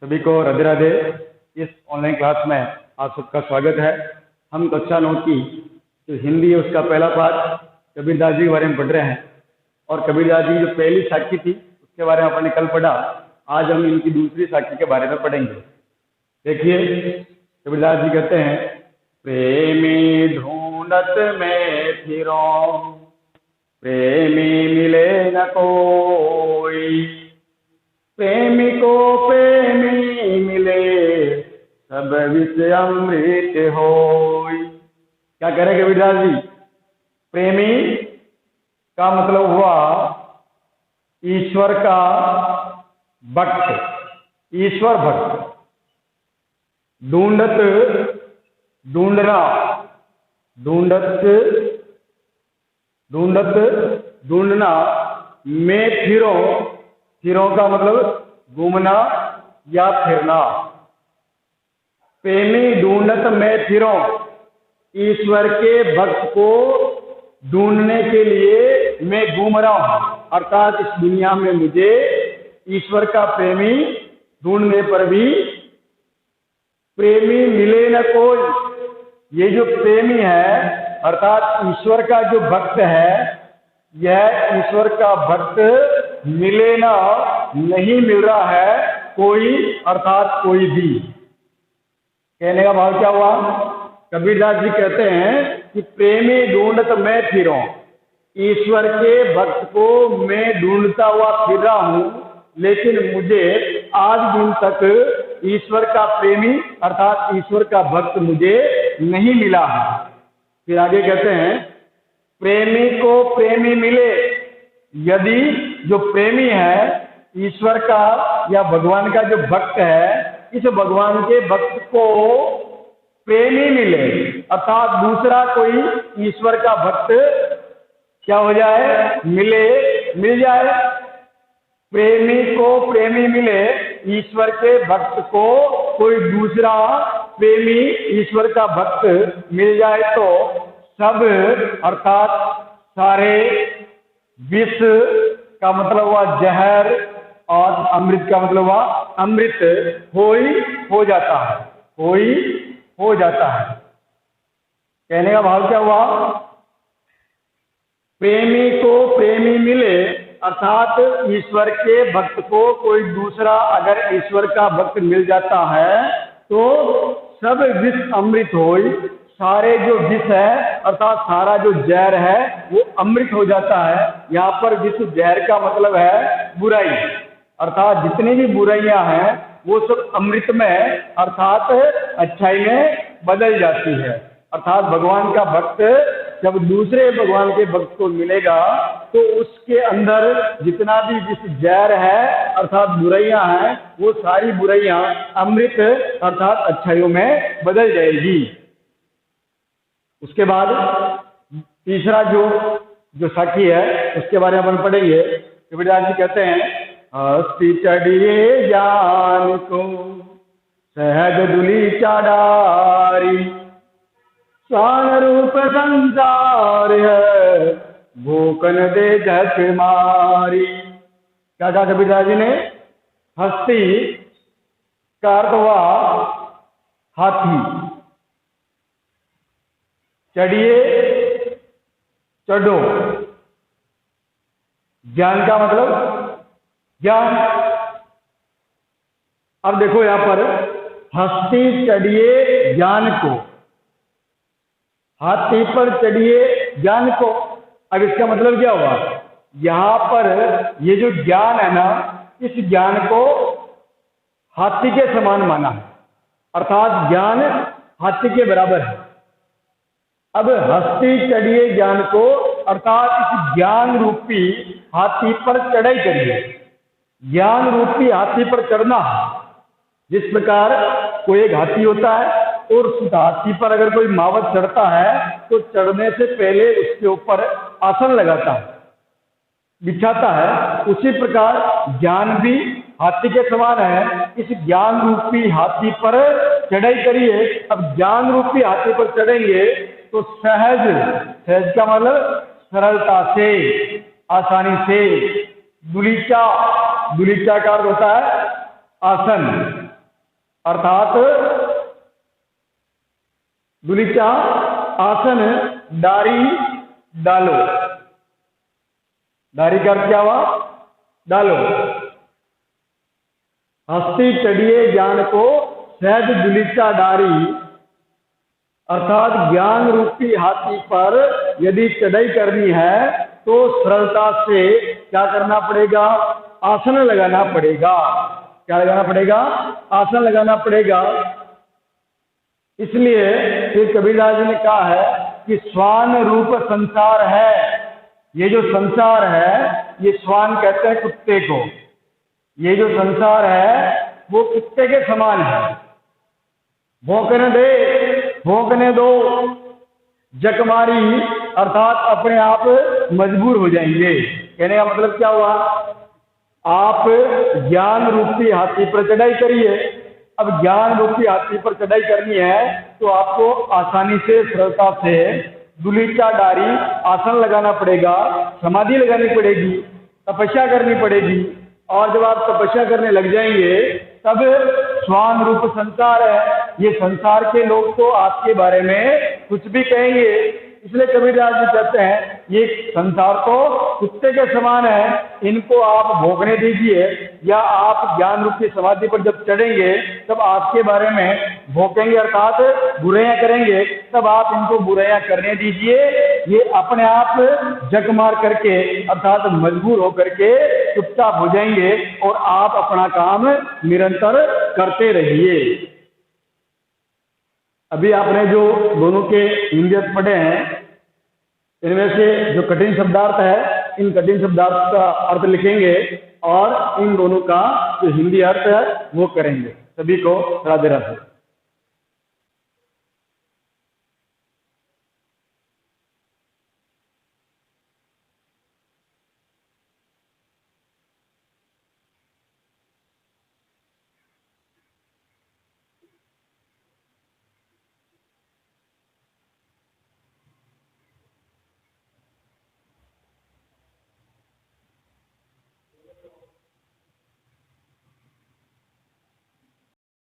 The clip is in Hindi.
सभी को राधे राधे। इस ऑनलाइन क्लास में आप सबका स्वागत है। हम कक्षा 9 की जो हिंदी है उसका पहला पाठ कबीरदास जी के बारे में पढ़ रहे हैं। और कबीरदास जी जो पहली साखी थी उसके बारे में अपने कल पढ़ा। आज हम इनकी दूसरी साखी के बारे में पढ़ेंगे। देखिए, कबीरदास जी कहते हैं, प्रेमी ढूंढत में फिरों, प्रेमी मिले न कोई, प्रेमी को प्रेमी मिले सब विष अमृत होई। क्या कह रहे कबीरदास जी? प्रेमी का मतलब हुआ ईश्वर का भक्त, ईश्वर भक्त। ढूंढत, ढूंढना, ढूंढत, ढूंढत, ढूंढना में फिरों, फिरों का मतलब घूमना या फिरना। प्रेमी ढूंढत में फिरों, ईश्वर के भक्त को ढूंढने के लिए मैं घूम रहा हूं। अर्थात इस दुनिया में मुझे ईश्वर का प्रेमी ढूंढने पर भी प्रेमी मिले न कोई। ये जो प्रेमी है अर्थात ईश्वर का जो भक्त है, यह ईश्वर का भक्त मिले ना, नहीं मिल रहा है कोई, अर्थात कोई भी। कहने का भाव क्या हुआ? कबीरदास जी कहते हैं कि प्रेमी ढूंढत मैं फिरों, ईश्वर के भक्त को मैं ढूंढता हुआ फिर रहा हूं, लेकिन मुझे आज दिन तक ईश्वर का प्रेमी अर्थात ईश्वर का भक्त मुझे नहीं मिला है। फिर आगे कहते हैं, प्रेमी को प्रेमी मिले। यदि जो प्रेमी है ईश्वर का या भगवान का जो भक्त है, इस भगवान के भक्त को प्रेमी मिले अर्थात दूसरा कोई ईश्वर का भक्त क्या हो जाए? मिले, मिल जाए। प्रेमी को प्रेमी मिले, ईश्वर के भक्त को कोई दूसरा प्रेमी ईश्वर का भक्त मिल जाए तो सब अर्थात सारे विष का मतलब हुआ जहर और अमृत का मतलब हुआ अमृत हो जाता है, हो जाता है। कहने का भाव क्या हुआ? प्रेमी को प्रेमी मिले अर्थात ईश्वर के भक्त को कोई दूसरा अगर ईश्वर का भक्त मिल जाता है तो सब विष अमृत होई। सारे जो विष है अर्थात सारा जो जहर है वो अमृत हो जाता है। यहाँ पर विष जहर का मतलब है बुराई, अर्थात जितनी भी बुराइयां हैं वो सब अमृत में अर्थात अच्छाई में बदल जाती है। अर्थात भगवान का भक्त जब दूसरे भगवान के भक्त को मिलेगा तो उसके अंदर जितना भी जिस जहर है अर्थात बुराइयां हैं वो सारी बुराइयां अमृत अर्थात अच्छाइयों में बदल जाएगी। उसके बाद तीसरा जो साखी है उसके बारे में अपन पढ़ेंगे। कबीरदास जी कहते हैं, हस्ती चढ़िए जान को सहज दुली चाडारी, स्वान रूप संसार है भूखन दे झक मारी। क्या कहा कबीरदास जी ने? हस्ती का अर्थ हुआ हाथी। चढ़िए, चढ़ो। ज्ञान का मतलब ज्ञान। अब देखो यहां पर हस्ती चढ़िए ज्ञान को, हाथी पर चढ़िए ज्ञान को। अब इसका मतलब क्या हुआ? यहां पर ये जो ज्ञान है ना, इस ज्ञान को हाथी के समान माना है, अर्थात ज्ञान हाथी के बराबर है। अब हस्ती चढ़िए ज्ञान को अर्थात इस ज्ञान रूपी हाथी पर चढ़ाई करिए। ज्ञान रूपी हाथी पर चढ़ना, जिस प्रकार कोई एक हाथी होता है और उस हाथी पर अगर कोई मावत चढ़ता है तो चढ़ने से पहले उसके ऊपर आसन लगाता है, बिछाता है। उसी प्रकार ज्ञान भी हाथी के समान है। इस ज्ञान रूपी हाथी पर चढ़ाई करिए। अब ज्ञान रूपी हाथी पर चढ़ेंगे तो सहज, सहज का मतलब सरलता से, आसानी से। दुलीचा, दुलीचा का अर्थ होता है आसन, अर्थात दुलीचा आसन डारी डालो। डारी का अर्थ क्या हुआ? डालो। हस्ती चढ़िए ज्ञान को सहज दुलीचा डारी, अर्थात ज्ञान रूपी हाथी पर यदि चढ़ाई करनी है तो सरलता से क्या करना पड़ेगा? आसन लगाना पड़ेगा। क्या लगाना पड़ेगा? आसन लगाना पड़ेगा। इसलिए फिर कबीरदास जी ने कहा है कि स्वान रूप संसार है। ये जो संसार है, ये स्वान कहते हैं कुत्ते को। ये जो संसार है वो कुत्ते के समान है। भौंकने दे, भौंकने दो, जकमारी अर्थात अपने आप मजबूर हो जाएंगे। कहने का मतलब क्या हुआ? आप ज्ञान रूपी हाथी पर चढ़ाई करिए। अब ज्ञान रूपी हाथी पर चढ़ाई करनी है तो आपको आसानी से, सरलता से दुलीचा डारी आसन लगाना पड़ेगा, समाधि लगानी पड़ेगी, तपस्या करनी पड़ेगी। और जब आप तपस्या करने लग जाएंगे तब स्वान रूप संसार है, ये संसार के लोग तो आपके बारे में कुछ भी कहेंगे। इसलिए कबीरदास जी कहते हैं ये संसार तो कुत्ते के समान है, इनको आप भोगने दीजिए। या आप ज्ञान रूपी समाधि पर जब चढ़ेंगे तब आपके बारे में भोंकेंगे, अर्थात बुराइयां करेंगे, तब आप इनको बुराइयां करने दीजिए। ये अपने आप जग मार करके अर्थात मजबूर होकर के चुपचाप हो जाएंगे और आप अपना काम निरंतर करते रहिए। अभी आपने जो दोनों के हिंदी अर्थ पढ़े हैं, इनमें से जो कठिन शब्दार्थ है, इन कठिन शब्दार्थ का अर्थ लिखेंगे और इन दोनों का जो हिंदी अर्थ है वो करेंगे। सभी को राधे राधे।